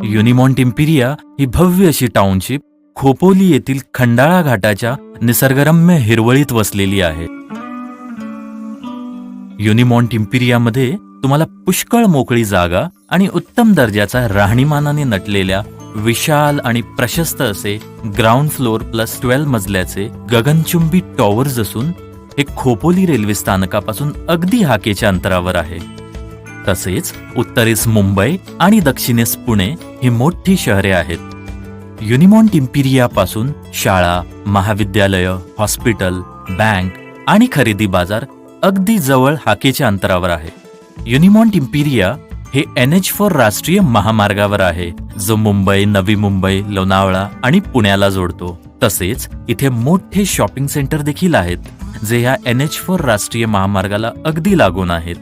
युनिमॉन्ट imperia ही भव्य अशी township Khopoli येथील खंडाळा घाटाच्या निसर्गरम्य हिरवळीत वसलेली आहे. युनिमॉन्ट इम्पिरियामध्ये तुम्हाला पुष्कळ मोकळी जागा आणि उत्तम दर्जाचा राहणीमानाने नटलेल्या विशाल आणि प्रशस्त असे ग्राउंड फ्लोअर प्लस 12 मजल्याचे गगनचुंबी टॉवर्स असून हे खोपोली रेल्वे स्थानकापासून अगदी हाकेच्या अंतरावर आहे. तसेच उत्तरेस मुंबई आणि दक्षिणेस पुणे ही मोठी शहरे आहेत. युनिमॉन्ट इम्पिरियापासून शाळा, महाविद्यालय, हॉस्पिटल, बँक आणि खरेदी बाजार अगदी जवळ हाकेच्या अंतरावर आहे. युनिमॉन्ट इम्पिरिया हे NH4 राष्ट्रीय महामार्गावर आहे, जो मुंबई, नवी मुंबई, लोणावळा आणि पुण्याला जोडतो. तसेच इथे मोठे शॉपिंग सेंटर देखील आहेत, जे ह्या NH4 राष्ट्रीय महामार्गाला अगदी लागून आहेत.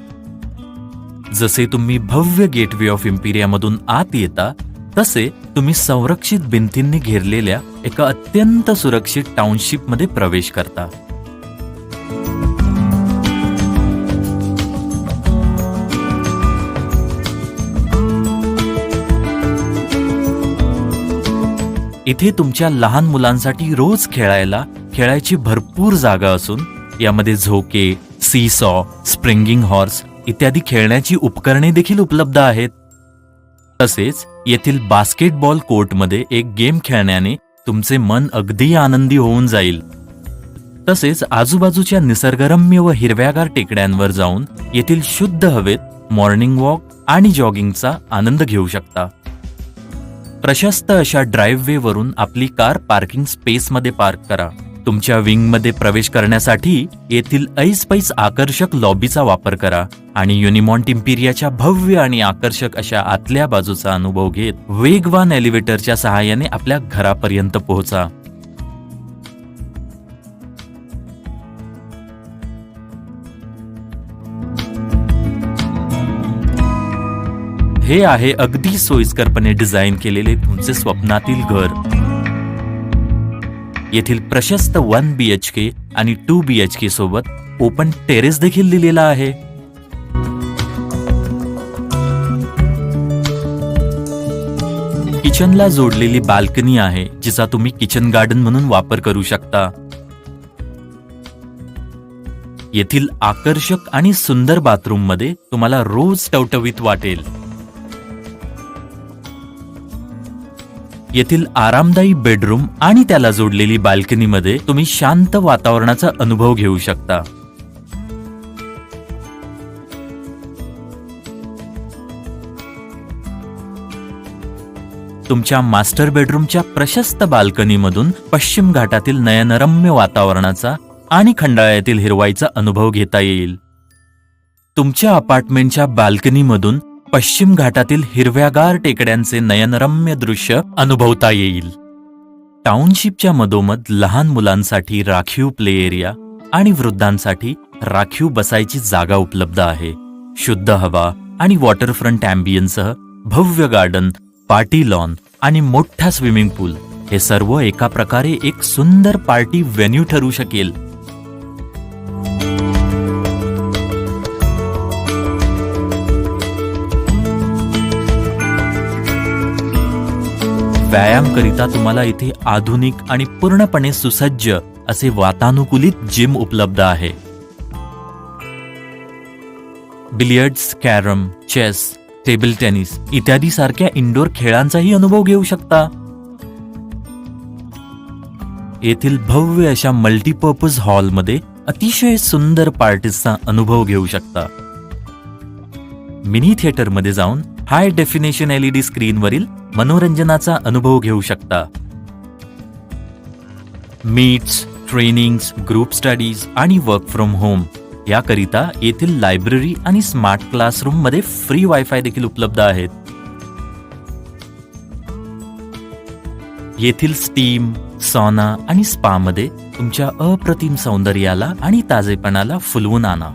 जसे तुम्ही भव्य गेटवे ऑफ इम्पिरियामधून आत येता, तसे तुम्ही संरक्षित भिंतींनी घेरलेल्या एका अत्यंत सुरक्षित टाउनशिपमध्ये प्रवेश करता. इथे तुमच्या लहान मुलांसाठी रोज खेळायची भरपूर जागा असून यामध्ये झोके, सीसॉ, स्प्रिंगिंग हॉर्स इत्यादी खेळण्याची उपकरणे देखील उपलब्ध आहेत. तसेच येथील बास्केटबॉल कोर्टमध्ये एक गेम खेळण्याने तुमचे मन अगदी आनंदी होऊन जाईल. तसेच आजूबाजूच्या निसर्गरम्य व हिरव्यागार टेकड्यांवर जाऊन येथील शुद्ध हवेत मॉर्निंग वॉक आणि जॉगिंगचा आनंद घेऊ शकता. प्रशस्त अशा ड्राईव्हवे वरून आपली कार पार्किंग स्पेसमध्ये पार्क करा. तुमच्या विंगमध्ये प्रवेश करण्यासाठी येथील ऐसपैस आकर्षक लॉबीचा वापर करा आणि युनिमॉन्ट इम्पिरियाच्या भव्य आणि आकर्षक अशा आतल्या बाजूचा अनुभव घेत वेगवान एलिव्हेटरच्या सहाय्याने आपल्या घरापर्यंत पोहोचा. हे आहे अगदी सोयीस्करपणे डिझाईन केलेले तुमचे स्वप्नातील घर. येथील प्रशस्त 1 BHK आणि 2 BHK सोबत ओपन टेरेस देखील दिलेला आहे. किचनला जोडलेली बाल्कनी आहे, जिचा तुम्ही किचन गार्डन म्हणून वापर करू शकता. येथील आकर्षक आणि सुंदर बाथरूम मध्ये तुम्हाला रोज टवटवीत वाटेल. येथील आरामदायी बेडरूम आणि त्याला जोडलेली बाल्कनीमध्ये तुम्ही शांत वातावरणाचा अनुभव घेऊ शकता. तुमच्या मास्टर बेडरूमच्या प्रशस्त बाल्कनीमधून पश्चिम घाटातील नयनरम्य वातावरणाचा आणि खंडाळ्यातील हिरवाईचा अनुभव घेता येईल. तुमच्या अपार्टमेंटच्या बाल्कनीमधून पश्चिम घाटातील हिरव्यागार टेकड्यांचे नयनरम्य दृश्य अनुभवता येईल. टाउनशिपच्या मधोमध लहान मुलांसाठी राखीव प्ले एरिया आणि वृद्धांसाठी राखीव बसायची जागा उपलब्ध आहे. शुद्ध हवा आणि वॉटरफ्रंट अँबियन्ससह भव्य गार्डन, पार्टी लॉन आणि मोठा स्विमिंग पूल हे सर्व एका प्रकारे एक सुंदर पार्टी व्हेन्यू ठरू शकेल. व्यायाम करिता तुम्हाला इथे आधुनिक आणि पूर्णपणे सुसज्ज असे वातानुकूलित जिम उपलब्ध आहे. Billiards, carrom, chess, table tennis इत्यादी सारख्या इंडोर खेळांचाही अनुभव घेऊ शकता. येथील भव्य अशा मल्टीपर्पज हॉलमध्ये अतिशय सुंदर पार्टीजचा अनुभव घेऊ शकता. मिनी थिएटरमध्ये जाऊन हाय डेफिनेशन LED स्क्रीनवरील मनोरंजनाचा अनुभव घेऊ शकता. मीट्स, ट्रेनिंग्स, ग्रुप स्टडीज आणि वर्क फ्रॉम होम याकरिता येथील लायब्ररी आणि स्मार्ट क्लासरूम मध्ये फ्री वायफाय देखील उपलब्ध आहेत. येथील स्टीम, सॉना आणि स्पा मध्ये तुमच्या अप्रतिम सौंदर्याला आणि ताजेपणाला फुलवून आणा.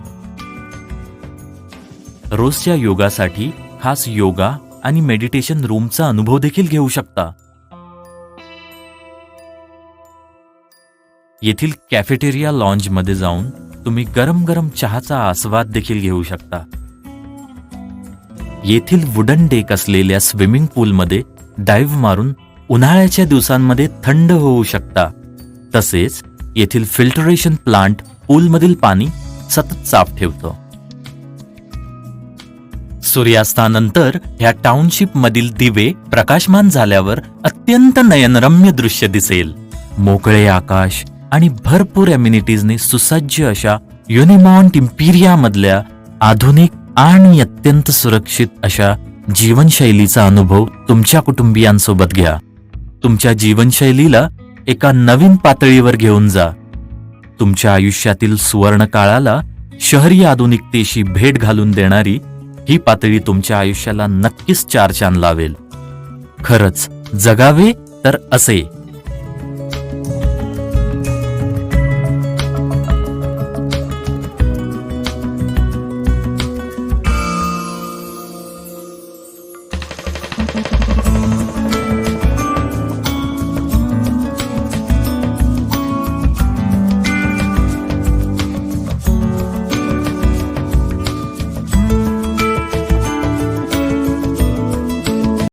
रोजच्या योगासाठी खास योगा आणि मेडिटेशन रूमचा अनुभव देखील घेऊ शकता. येथील कॅफेटेरिया लॉन्ज मध्ये जाऊन तुम्ही गरम गरम चहाचा आस्वाद देखील घेऊ शकता. येथील वुडन डेक असलेल्या स्विमिंग पूलमध्ये डाईव्ह मारून उन्हाळ्याच्या दिवसांमध्ये थंड होऊ शकता. तसेच येथील फिल्टरेशन प्लांट पूलमधील पाणी सतत साफ ठेवतो. सूर्यास्तानंतर ह्या टाउनशिप मधील दिवे प्रकाशमान झाल्यावर अत्यंत नयनरम्य दृश्य दिसेल. मोकळे आकाश आणि भरपूर अम्युनिटीजने सुसज्ज अशा युनिमॉन्ट इम्पिरिया मधल्या आधुनिक आणि अत्यंत सुरक्षित अशा जीवनशैलीचा अनुभव तुमच्या कुटुंबियांसोबत घ्या. तुमच्या जीवनशैलीला एका नवीन पातळीवर घेऊन जा. तुमच्या आयुष्यातील सुवर्ण काळाला शहरी आधुनिकतेशी भेट घालून देणारी ही पातळी तुमच्या आयुष्याला नक्कीच चार चांद लावेल. खरंच जगावे तर असे.